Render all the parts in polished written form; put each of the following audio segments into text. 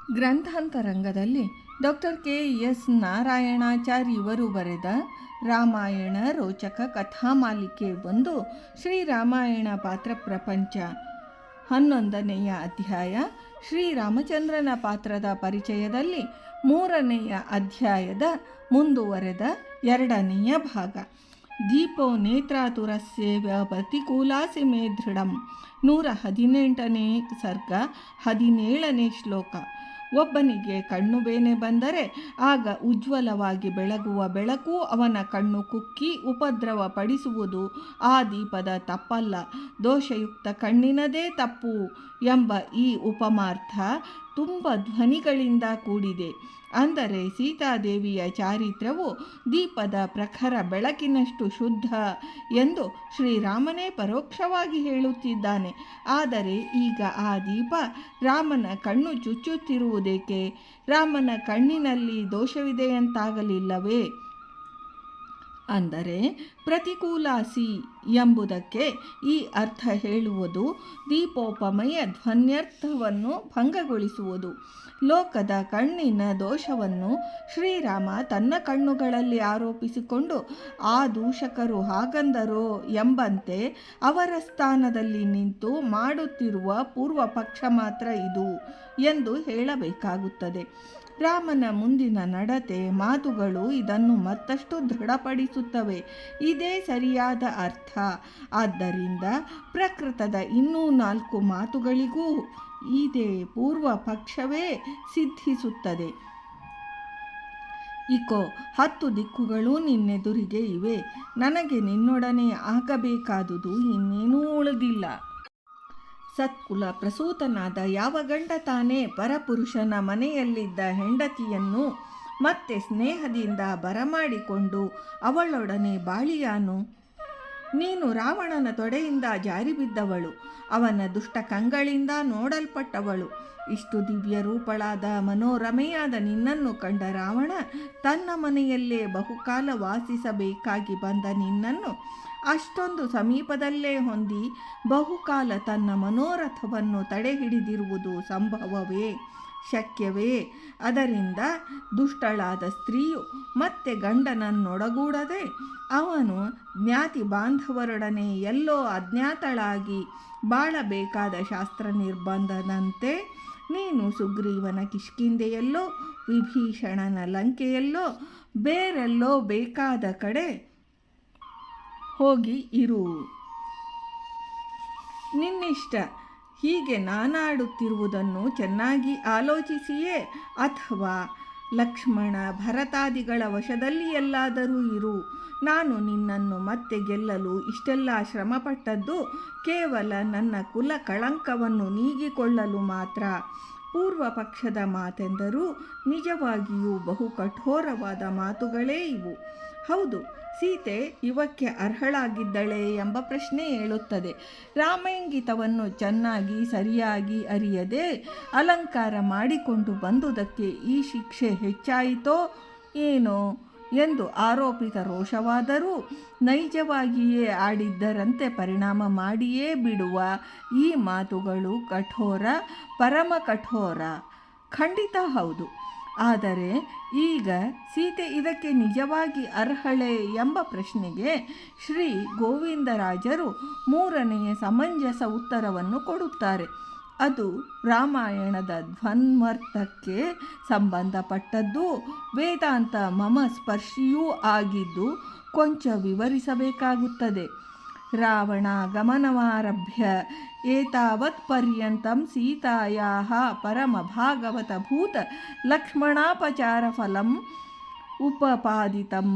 ಗ್ರಂಥಾಂತರಂಗದಲ್ಲಿ doctor KS. Narayanacharya ಇವರು ಬರೆದ ರಾಮಾಯಣ ರೋಚಕ ಕಥಾಮಾಲಿಕೆ 1 ಶ್ರೀರಾಮಾಯಣ ಪಾತ್ರ ಪ್ರಪಂಚ 11ನೆಯ ಅಧ್ಯಾಯ ಶ್ರೀರಾಮಚಂದ್ರನ ಪಾತ್ರದ ಪರಿಚಯದಲ್ಲಿ 3ನೆಯ ಅಧ್ಯಾಯದ ಮುಂದುವರೆದ 2ನೆಯ ಭಾಗ. ದೀಪೋ ನೇತ್ರಾತುರಸ್ಯ ಪ್ರತಿಕೂಲಾಸಿ ಮೇ ದೃಢಂ 118ನೇ ಸರ್ಗ 17ನೇ ಶ್ಲೋಕ. ಒಬ್ಬನಿಗೆ ಕಣ್ಣು ಬೇನೆ ಬಂದರೆ ಆಗ ಉಜ್ವಲವಾಗಿ ಬೆಳಗುವ ಬೆಳಕು ಅವನ ಕಣ್ಣು ಕುಕ್ಕಿ ಉಪದ್ರವ ಪಡಿಸುವುದು ಆ ದೀಪದ ತಪ್ಪಲ್ಲ, ದೋಷಯುಕ್ತ ಕಣ್ಣಿನದೇ ತಪ್ಪು ಎಂಬ ಈ ಉಪಮಾರ್ಥ ತುಂಬ ಧ್ವನಿಗಳಿಂದ ಕೂಡಿದೆ. ಅಂದರೆ ಸೀತಾದೇವಿಯ ಚಾರಿತ್ರ್ಯವು ದೀಪದ ಪ್ರಖರ ಬೆಳಕಿನಷ್ಟು ಶುದ್ಧ ಎಂದು ಶ್ರೀರಾಮನೇ ಪರೋಕ್ಷವಾಗಿ ಹೇಳುತ್ತಿದ್ದಾನೆ. ಆದರೆ ಈಗ ಆ ದೀಪ ರಾಮನ ಕಣ್ಣು ಚುಚ್ಚುತ್ತಿರುವುದೇಕೆ? ರಾಮನ ಕಣ್ಣಿನಲ್ಲಿ ದೋಷವಿದೆಯಂತಾಗಲಿಲ್ಲವೇ? ಅಂದರೆ ಪ್ರತಿಕೂಲಾಸಿ ಎಂಬುದಕ್ಕೆ ಈ ಅರ್ಥ ಹೇಳುವುದು ದೀಪೋಪಮೆಯ ಧ್ವನ್ಯರ್ಥವನ್ನು ಭಂಗಗೊಳಿಸುವುದು. ಲೋಕದ ಕಣ್ಣಿನ ದೋಷವನ್ನು ಶ್ರೀರಾಮ ತನ್ನ ಕಣ್ಣುಗಳಲ್ಲಿ ಆರೋಪಿಸಿಕೊಂಡು ಆ ದೂಷಕರು ಹಾಗಂದರೋ ಎಂಬಂತೆ ಅವರ ಸ್ಥಾನದಲ್ಲಿ ನಿಂತು ಮಾಡುತ್ತಿರುವ ಪೂರ್ವ ಪಕ್ಷ ಮಾತ್ರ ಇದು ಎಂದು ಹೇಳಬೇಕಾಗುತ್ತದೆ. ರಾಮನ ಮುಂದಿನ ನಡತೆ ಮಾತುಗಳು ಇದನ್ನು ಮತ್ತಷ್ಟು ದೃಢಪಡಿಸುತ್ತವೆ. ಇದೇ ಸರಿಯಾದ ಅರ್ಥ. ಆದ್ದರಿಂದ ಪ್ರಕೃತದ ಇನ್ನೂ 4 ಮಾತುಗಳಿಗೂ ಇದೇ ಪೂರ್ವ ಪಕ್ಷವೇ ಸಿದ್ಧಿಸುತ್ತದೆ. ಇಕೋ 10 ದಿಕ್ಕುಗಳು ನಿನ್ನೆದುರಿಗೆ ಇವೆ. ನನಗೆ ನಿನ್ನೊಡನೆ ಆಗಬೇಕಾದುದು ಇನ್ನೇನೂ ಉಳಿದಿಲ್ಲ. ಸತ್ಕುಲ ಪ್ರಸೂತನಾದ ಯಾವ ಗಂಡ ತಾನೇ ಪರಪುರುಷನ ಮನೆಯಲ್ಲಿದ್ದ ಹೆಂಡತಿಯನ್ನು ಮತ್ತೆ ಸ್ನೇಹದಿಂದ ಬರಮಾಡಿಕೊಂಡು ಅವಳೊಡನೆ ಬಾಳಿಯಾನು? ನೀನು ರಾವಣನ ತೊಡೆಯಿಂದ ಜಾರಿಬಿದ್ದವಳು, ಅವನ ದುಷ್ಟ ಕಂಗಳಿಂದ ನೋಡಲ್ಪಟ್ಟವಳು. ಇಷ್ಟು ದಿವ್ಯ ರೂಪಳಾದ ಮನೋರಮೆಯಾದ ನಿನ್ನನ್ನು ಕಂಡ ರಾವಣ ತನ್ನ ಮನೆಯಲ್ಲೇ ಬಹುಕಾಲ ವಾಸಿಸಬೇಕಾಗಿ ಬಂದ ನಿನ್ನನ್ನು ಅಷ್ಟೊಂದು ಸಮೀಪದಲ್ಲೇ ಹೊಂದಿ ಬಹುಕಾಲ ತನ್ನ ಮನೋರಥವನ್ನು ತಡೆಹಿಡಿದಿರುವುದು ಸಂಭವವೇ? ಶಕ್ಯವೇ? ಅದರಿಂದ ದುಷ್ಟಳಾದ ಸ್ತ್ರೀಯು ಮತ್ತೆ ಗಂಡನನ್ನೊಡಗೂಡದೆ ಅವನು ಜ್ಞಾತಿ ಬಾಂಧವರೊಡನೆ ಎಲ್ಲೋ ಅಜ್ಞಾತಳಾಗಿ ಬಾಳಬೇಕಾದ ಶಾಸ್ತ್ರ ನಿರ್ಬಂಧದಂತೆ ನೀನು ಸುಗ್ರೀವನ ಕಿಷ್ಕಿಂಧೆಯಲ್ಲೋ ವಿಭೀಷಣನ ಲಂಕೆಯಲ್ಲೋ ಬೇರೆಲ್ಲೋ ಬೇಕಾದ ಕಡೆ ಹೋಗಿ ಇರು. ನಿನ್ನಿಷ್ಟ. ಹೀಗೆ ನಾನಾಡುತ್ತಿರುವುದನ್ನು ಚೆನ್ನಾಗಿ ಆಲೋಚಿಸಿಯೇ ಅಥವಾ ಲಕ್ಷ್ಮಣ ಭರತಾದಿಗಳ ವಶದಲ್ಲಿ ಎಲ್ಲಾದರೂ ಇರು. ನಾನು ನಿನ್ನನ್ನು ಮತ್ತೆ ಗೆಲ್ಲಲು ಇಷ್ಟೆಲ್ಲ ಶ್ರಮಪಟ್ಟದ್ದು ಕೇವಲ ನನ್ನ ಕುಲ ಕಳಂಕವನ್ನು ನೀಗಿಕೊಳ್ಳಲು ಮಾತ್ರ. ಪೂರ್ವ ಪಕ್ಷದ ಮಾತೆಂದರೂ ನಿಜವಾಗಿಯೂ ಬಹು ಕಠೋರವಾದ ಮಾತುಗಳೇ ಇವು. ಹೌದು, ಸೀತೆ ಇವಕ್ಕೆ ಅರ್ಹಳಾಗಿದ್ದಳೆ ಎಂಬ ಪ್ರಶ್ನೆ ಏಳುತ್ತದೆ. ರಾಮೈಂಗಿತವನ್ನು ಚೆನ್ನಾಗಿ ಸರಿಯಾಗಿ ಅರಿಯದೆ ಅಲಂಕಾರ ಮಾಡಿಕೊಂಡು ಬಂದುದಕ್ಕೆ ಈ ಶಿಕ್ಷೆ ಹೆಚ್ಚಾಯಿತೋ ಏನೋ ಎಂದು ಆರೋಪಿತ ರೋಷವಾದರೂ ನೈಜವಾಗಿಯೇ ಆಡಿದ್ದರಂತೆ ಪರಿಣಾಮ ಮಾಡಿಯೇ ಬಿಡುವ ಈ ಮಾತುಗಳು ಕಠೋರ, ಪರಮ ಕಠೋರ. ಖಂಡಿತ ಹೌದು. ಆದರೆ ಈಗ ಸೀತೆ ಇದಕ್ಕೆ ನಿಜವಾಗಿ ಅರ್ಹಳೆ ಎಂಬ ಪ್ರಶ್ನೆಗೆ ಶ್ರೀ ಗೋವಿಂದರಾಜರು 3ನೆಯ ಸಮಂಜಸ ಉತ್ತರವನ್ನು ಕೊಡುತ್ತಾರೆ. ಅದು ರಾಮಾಯಣದ ಧ್ವನ್ವರ್ಥಕ್ಕೆ ಸಂಬಂಧಪಟ್ಟದ್ದು, ವೇದಾಂತ ಮಮ ಸ್ಪರ್ಶಿಯೂ ಆಗಿದ್ದು ಕೊಂಚ ವಿವರಿಸಬೇಕಾಗುತ್ತದೆ. ರಾವಣಾಗಮನಮಾರಭ್ಯ ಏತಾವತ್ ಪರ್ಯಂತಂ ಸೀತಾಯಾಃ ಪರಮ ಭಾಗವತಭೂತ ಲಕ್ಷ್ಮಣಾಪಚಾರ ಫಲಂ ಉಪಪಾದಿತಂ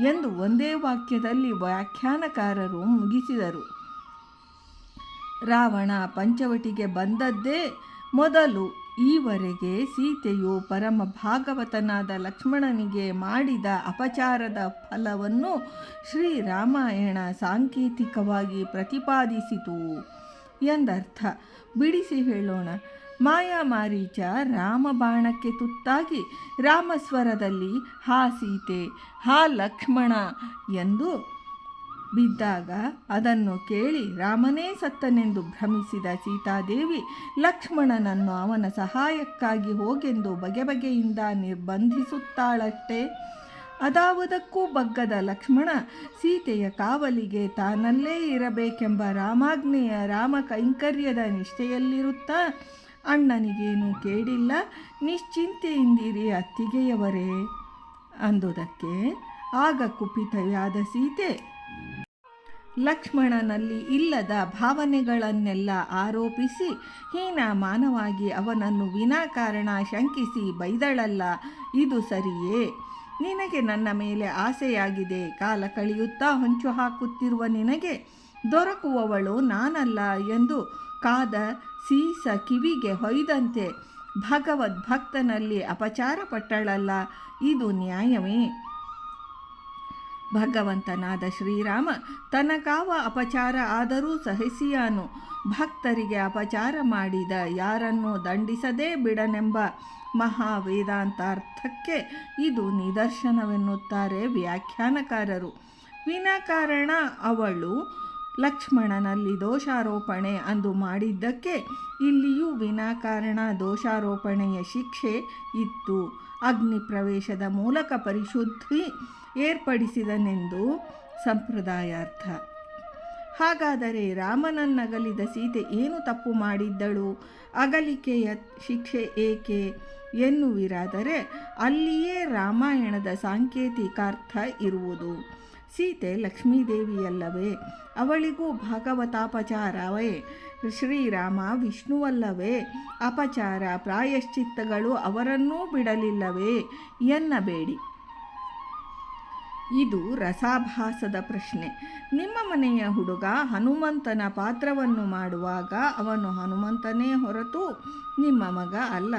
ಎಂದು ಒಂದೇ ವಾಕ್ಯದಲ್ಲಿ ವ್ಯಾಖ್ಯಾನಕಾರರು ಮುಗಿಸಿದರು. ರಾವಣ ಪಂಚವಟಿಗೆ ಬಂದದ್ದೇ ಮೊದಲು. ಈವರೆಗೆ ಸೀತೆಯು ಪರಮ ಭಾಗವತನಾದ ಲಕ್ಷ್ಮಣನಿಗೆ ಮಾಡಿದ ಅಪಚಾರದ ಫಲವನ್ನು ಶ್ರೀರಾಮಾಯಣ ಸಾಂಕೇತಿಕವಾಗಿ ಪ್ರತಿಪಾದಿಸಿತು ಎಂದರ್ಥ. ಬಿಡಿಸಿ ಹೇಳೋಣ. ಮಾಯಾಮಾರೀಚ ರಾಮ ಬಾಣಕ್ಕೆ ತುತ್ತಾಗಿ ರಾಮಸ್ವರದಲ್ಲಿ ಹಾ ಸೀತೆ, ಹಾ ಲಕ್ಷ್ಮಣ ಎಂದು ಬಿದ್ದಾಗ ಅದನ್ನು ಕೇಳಿ ರಾಮನೇ ಸತ್ತನೆಂದು ಭ್ರಮಿಸಿದ ಸೀತಾದೇವಿ ಲಕ್ಷ್ಮಣನನ್ನು ಅವನ ಸಹಾಯಕ್ಕಾಗಿ ಹೋಗೆಂದು ಬಗೆಬಗೆಯಿಂದ ನಿರ್ಬಂಧಿಸುತ್ತಾಳಷ್ಟೇ. ಅದಾವುದಕ್ಕೂ ಬಗ್ಗದ ಲಕ್ಷ್ಮಣ ಸೀತೆಯ ಕಾವಲಿಗೆ ತಾನಲ್ಲೇ ಇರಬೇಕೆಂಬ ರಾಮಾಜ್ಞೆಯ ರಾಮ ಕೈಂಕರ್ಯದ ನಿಷ್ಠೆಯಲ್ಲಿರುತ್ತಾ, ಅಣ್ಣನಿಗೇನು ಕೇಳಿಲ್ಲ, ನಿಶ್ಚಿಂತೆಯಿಂದಿರಿ ಅತ್ತಿಗೆಯವರೇ ಅಂದುದಕ್ಕೆ ಆಗ ಕುಪಿತಯಾದ ಸೀತೆ ಲಕ್ಷ್ಮಣನಲ್ಲಿ ಇಲ್ಲದ ಭಾವನೆಗಳನ್ನೆಲ್ಲ ಆರೋಪಿಸಿ ಹೀನಮಾನವಾಗಿ ಅವನನ್ನು ವಿನಾಕಾರಣ ಶಂಕಿಸಿ ಬೈದಳಲ್ಲ. ಇದು ಸರಿಯೇ? ನಿನಗೆ ನನ್ನ ಮೇಲೆ ಆಸೆಯಾಗಿದೆ. ಕಾಲ ಕಳೆಯುತ್ತಾ ಹೊಂಚು ಹಾಕುತ್ತಿರುವ ನಿನಗೆ ದೊರಕುವವಳು ನಾನಲ್ಲ ಎಂದು ಕಾದ ಸೀಸ ಕಿವಿಗೆ ಹೊಯ್ದಂತೆ ಭಗವದ್ಭಕ್ತನಲ್ಲಿ ಅಪಚಾರ ಪಟ್ಟಳಲ್ಲ. ಇದು ನ್ಯಾಯವೇ? ಭಗವಂತನಾದ ಶ್ರೀರಾಮ ತನಗಾವ ಅಪಚಾರ ಆದರೂ ಸಹಿಸಿಯಾನು. ಭಕ್ತರಿಗೆ ಅಪಚಾರ ಮಾಡಿದ ಯಾರನ್ನೂ ದಂಡಿಸದೇ ಬಿಡನೆಂಬ ಮಹಾವೇದಾಂತಾರ್ಥಕ್ಕೆ ಇದು ನಿದರ್ಶನವೆನ್ನುತ್ತಾರೆ ವ್ಯಾಖ್ಯಾನಕಾರರು. ವಿನಾಕಾರಣ ಅವಳು ಲಕ್ಷ್ಮಣನಲ್ಲಿ ದೋಷಾರೋಪಣೆ ಅಂದು ಮಾಡಿದ್ದಕ್ಕೆ ಇಲ್ಲಿಯೂ ವಿನಾಕಾರಣ ದೋಷಾರೋಪಣೆಯ ಶಿಕ್ಷೆ ಇತ್ತು. ಅಗ್ನಿ ಪ್ರವೇಶದ ಮೂಲಕ ಪರಿಶುದ್ಧಿ ಏರ್ಪಡಿಸಿದನೆಂದು ಸಂಪ್ರದಾಯಾರ್ಥ. ಹಾಗಾದರೆ ರಾಮನನ್ನಗಲಿದ ಸೀತೆ ಏನು ತಪ್ಪು ಮಾಡಿದ್ದಳು? ಅಗಲಿಕೆಯ ಶಿಕ್ಷೆ ಏಕೆ ಎನ್ನುವಿರಾದರೆ ಅಲ್ಲಿಯೇ ರಾಮಾಯಣದ ಸಾಂಕೇತಿಕಾರ್ಥ ಇರುವುದು. ಸೀತೆ ಲಕ್ಷ್ಮೀದೇವಿಯಲ್ಲವೇ? ಅವಳಿಗೂ ಭಾಗವತಾಪಚಾರವೇ? ಶ್ರೀರಾಮ ವಿಷ್ಣುವಲ್ಲವೇ? ಅಪಚಾರ ಪ್ರಾಯಶ್ಚಿತ್ತಗಳು ಅವರನ್ನೂ ಬಿಡಲಿಲ್ಲವೇ ಎನ್ನಬೇಡಿ. ಇದು ರಸಾಭಾಸದ ಪ್ರಶ್ನೆ. ನಿಮ್ಮ ಮನೆಯ ಹುಡುಗ ಹನುಮಂತನ ಪಾತ್ರವನ್ನು ಮಾಡುವಾಗ ಅವನು ಹನುಮಂತನೇ ಹೊರತು ನಿಮ್ಮ ಮಗ ಅಲ್ಲ.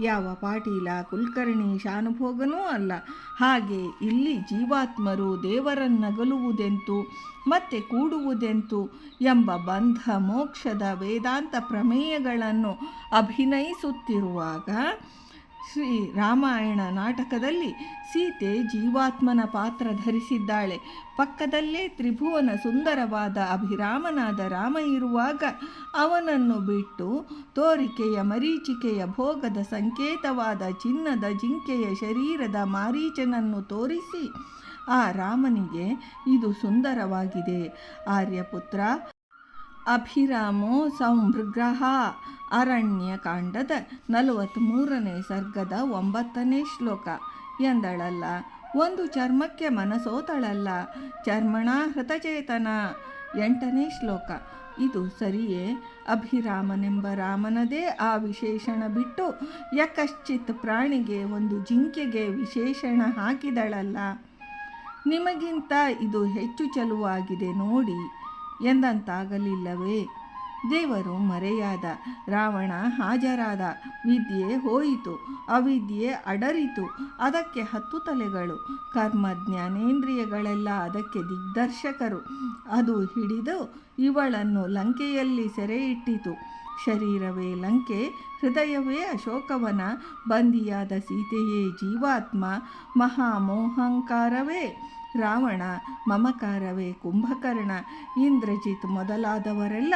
ಯಾವ ಪಾಟೀಲ ಕುಲಕರ್ಣಿ ಶಾನುಭೋಗನೂ ಅಲ್ಲ. ಹಾಗೆ ಇಲ್ಲಿ ಜೀವಾತ್ಮರು ದೇವರನ್ನಗಲುವುದೆಂತು ಮತ್ತೆ ಕೂಡುವುದೆಂತು ಎಂಬ ಬಂಧ ಮೋಕ್ಷದ ವೇದಾಂತ ಪ್ರಮೇಯಗಳನ್ನು ಅಭಿನಯಿಸುತ್ತಿರುವಾಗ ಶ್ರೀ ರಾಮಾಯಣ ನಾಟಕದಲ್ಲಿ ಸೀತೆ ಜೀವಾತ್ಮನ ಪಾತ್ರ ಧರಿಸಿದ್ದಾಳೆ. ಪಕ್ಕದಲ್ಲೇ ತ್ರಿಭುವನ ಸುಂದರವಾದ ಅಭಿರಾಮನಾದ ರಾಮ ಇರುವಾಗ ಅವನನ್ನು ಬಿಟ್ಟು ತೋರಿಕೆಯ ಮರೀಚಿಕೆಯ ಭೋಗದ ಸಂಕೇತವಾದ ಚಿನ್ನದ ಜಿಂಕೆಯ ಶರೀರದ ಮಾರೀಚನನ್ನು ತೋರಿಸಿ ಆ ರಾಮನಿಗೆ ಇದು ಸುಂದರವಾಗಿದೆ, ಆರ್ಯಪುತ್ರ ಅಭಿರಾಮೋ ಸಂಭೃಗ್ರಹ ಅರಣ್ಯಕಾಂಡದ 43ನೇ ಸರ್ಗದ 9ನೇ ಶ್ಲೋಕ ಎಂದಳಲ್ಲ. ಒಂದು ಚರ್ಮಕ್ಕೆ ಮನಸೋತಳಲ್ಲ. ಚರ್ಮಣ ಹೃತಚೇತನ 8ನೇ ಶ್ಲೋಕ. ಇದು ಸರಿಯೇ? ಅಭಿರಾಮನೆಂಬ ರಾಮನದೇ ಆ ವಿಶೇಷಣ ಬಿಟ್ಟು ಯಕಶ್ಚಿತ್ ಪ್ರಾಣಿಗೆ ಒಂದು ಜಿಂಕೆಗೆ ವಿಶೇಷಣ ಹಾಕಿದಳಲ್ಲ. ನಿಮಗಿಂತ ಇದು ಹೆಚ್ಚು ಚಲುವಾಗಿದೆ ನೋಡಿ ಎಂದಂತಾಗಲಿಲ್ಲವೇ? ದೇವರು ಮರೆಯಾದ, ರಾವಣ ಹಾಜರಾದ, ವಿದ್ಯೆ ಹೋಯಿತು, ಅವಿದ್ಯೆ ಅಡರಿತು. ಅದಕ್ಕೆ 10 ತಲೆಗಳು. ಕರ್ಮ ಜ್ಞಾನೇಂದ್ರಿಯಗಳೆಲ್ಲ ಅದಕ್ಕೆ ದಿಗ್ದರ್ಶಕರು. ಅದು ಹಿಡಿದು ಇವಳನ್ನು ಲಂಕೆಯಲ್ಲಿ ಸೆರೆಯಿಟ್ಟಿತು. ಶರೀರವೇ ಲಂಕೆ, ಹೃದಯವೇ ಅಶೋಕವನ. ಬಂದಿಯಾದ ಸೀತೆಯೇ ಜೀವಾತ್ಮ. ಮಹಾಮೋಹಂಕಾರವೇ ರಾವಣ, ಮಮಕಾರವೇ ಕುಂಭಕರ್ಣ. ಇಂದ್ರಜಿತ್ ಮೊದಲಾದವರೆಲ್ಲ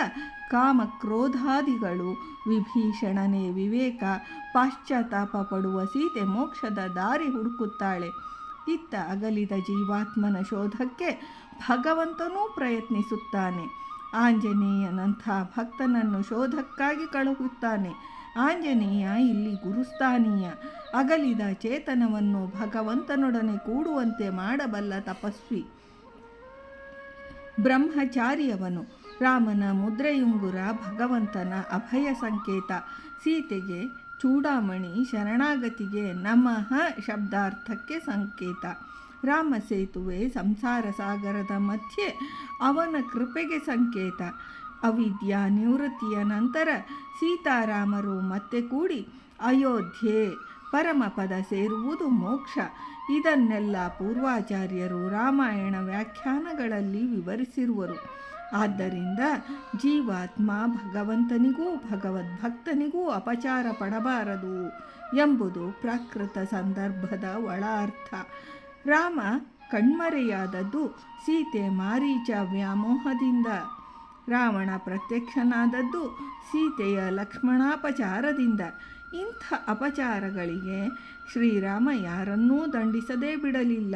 ಕಾಮಕ್ರೋಧಾದಿಗಳು. ವಿಭೀಷಣನೇ ವಿವೇಕ. ಪಾಶ್ಚಾತ್ತಾಪ ಪಡುವ ಸೀತೆ ಮೋಕ್ಷದ ದಾರಿ ಹುಡುಕುತ್ತಾಳೆ. ಇತ್ತ ಅಗಲಿದ ಜೀವಾತ್ಮನ ಶೋಧಕ್ಕೆ ಭಗವಂತನೂ ಪ್ರಯತ್ನಿಸುತ್ತಾನೆ. ಆಂಜನೇಯನಂಥ ಭಕ್ತನನ್ನು ಶೋಧಕ್ಕಾಗಿ ಕಳುಹುತ್ತಾನೆ. ಆಂಜನೇಯ ಇಲ್ಲಿ ಗುರುಸ್ಥಾನೀಯ. ಅಗಲಿದ ಚೇತನವನ್ನು ಭಗವಂತನೊಡನೆ ಕೂಡುವಂತೆ ಮಾಡಬಲ್ಲ ತಪಸ್ವಿ. ಬ್ರಹ್ಮಚಾರಿಯವನು. ರಾಮನ ಮುದ್ರೆಯುಂಗುರ ಭಗವಂತನ ಅಭಯ ಸಂಕೇತ. ಸೀತೆಗೆ ಚೂಡಾಮಣಿ ಶರಣಾಗತಿಗೆ ನಮಃ ಶಬ್ದಾರ್ಥಕ್ಕೆ ಸಂಕೇತ. ರಾಮ ಸೇತುವೆ ಸಂಸಾರ ಸಾಗರದ ಮಧ್ಯೆ ಅವನ ಕೃಪೆಗೆ ಸಂಕೇತ. ಅವಿದ್ಯಾ ನಿವೃತ್ತಿಯ ನಂತರ ಸೀತಾರಾಮರು ಮತ್ತೆ ಕೂಡಿ ಅಯೋಧ್ಯೆ ಪರಮಪದ ಸೇರುವುದು ಮೋಕ್ಷ. ಇದನ್ನೆಲ್ಲ ಪೂರ್ವಾಚಾರ್ಯರು ರಾಮಾಯಣ ವ್ಯಾಖ್ಯಾನಗಳಲ್ಲಿ ವಿವರಿಸಿರುವರು. ಆದ್ದರಿಂದ ಜೀವಾತ್ಮ ಭಗವಂತನಿಗೂ ಭಗವದ್ಭಕ್ತನಿಗೂ ಅಪಚಾರ ಪಡಬಾರದು ಎಂಬುದು ಪ್ರಾಕೃತ ಸಂದರ್ಭದ ಒಳ ಅರ್ಥ. ರಾಮ ಕಣ್ಮರೆಯಾದದ್ದು ಸೀತೆ ಮಾರೀಚ ವ್ಯಾಮೋಹದಿಂದ. ರಾವಣ ಪ್ರತ್ಯಕ್ಷನಾದದ್ದು ಸೀತೆಯ ಲಕ್ಷ್ಮಣಾಪಚಾರದಿಂದ. ಇಂಥ ಅಪಚಾರಗಳಿಗೆ ಶ್ರೀರಾಮ ಯಾರನ್ನೂ ದಂಡಿಸದೇ ಬಿಡಲಿಲ್ಲ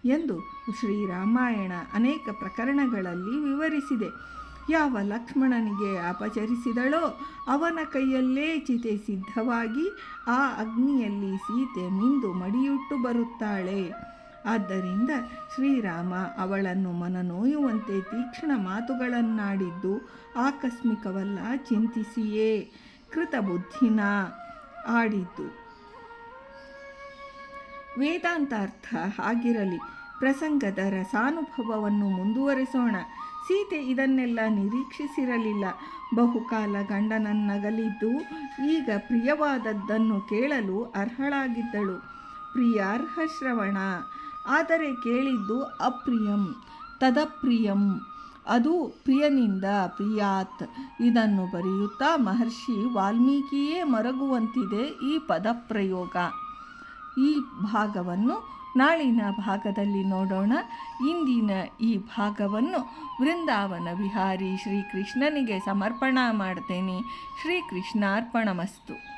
ಎಂದು ಶ್ರೀರಾಮಾಯಣ ಅನೇಕ ಪ್ರಕರಣಗಳಲ್ಲಿ ವಿವರಿಸಿದೆ. ಯಾವ ಲಕ್ಷ್ಮಣನಿಗೆ ಅಪಚರಿಸಿದಳೋ ಅವನ ಕೈಯಲ್ಲೇ ಚಿತೆ ಸಿದ್ಧವಾಗಿ ಆ ಅಗ್ನಿಯಲ್ಲಿ ಸೀತೆ ಮಿಂದು ಮಡಿಯುಟ್ಟು ಬರುತ್ತಾಳೆ. ಆದ್ದರಿಂದ ಶ್ರೀರಾಮ ಅವಳನ್ನು ಮನನೋಯುವಂತೆ ತೀಕ್ಷ್ಣ ಮಾತುಗಳನ್ನಾಡಿದ್ದು ಆಕಸ್ಮಿಕವಲ್ಲ, ಚಿಂತಿಸಿಯೇ ಕೃತಬುದ್ಧಿನ ಆಡಿದ್ದು. ವೇದಾಂತಾರ್ಥ ಹಾಗಿರಲಿ. ಪ್ರಸಂಗದ ರಸಾನುಭವವನ್ನು ಮುಂದುವರೆಸೋಣ. ಸೀತೆ ಇದನ್ನೆಲ್ಲ ನಿರೀಕ್ಷಿಸಿರಲಿಲ್ಲ. ಬಹುಕಾಲ ಗಂಡನನ್ನಗಲಿದ್ದು ಈಗ ಪ್ರಿಯವಾದದ್ದನ್ನು ಕೇಳಲು ಅರ್ಹಳಾಗಿದ್ದಳು. ಪ್ರಿಯಾರ್ಹ ಶ್ರವಣ. ಆದರೆ ಕೇಳಿದ್ದು ಅಪ್ರಿಯಂ ತದಪ್ರಿಯಂ, ಅದು ಪ್ರಿಯನಿಂದ ಪ್ರಿಯಾತ್. ಇದನ್ನು ಬರೆಯುತ್ತಾ ಮಹರ್ಷಿ ವಾಲ್ಮೀಕಿಯೇ ಮರಗುವಂತಿದೆ ಈ ಪದಪ್ರಯೋಗ. ಈ ಭಾಗವನ್ನು ನಾಳಿನ ಭಾಗದಲ್ಲಿ ನೋಡೋಣ. ಇಂದಿನ ಈ ಭಾಗವನ್ನು ವೃಂದಾವನ ವಿಹಾರಿ ಶ್ರೀಕೃಷ್ಣನಿಗೆ ಸಮರ್ಪಣಾ ಮಾಡ್ತೇನೆ. ಶ್ರೀಕೃಷ್ಣಾರ್ಪಣಮಸ್ತು.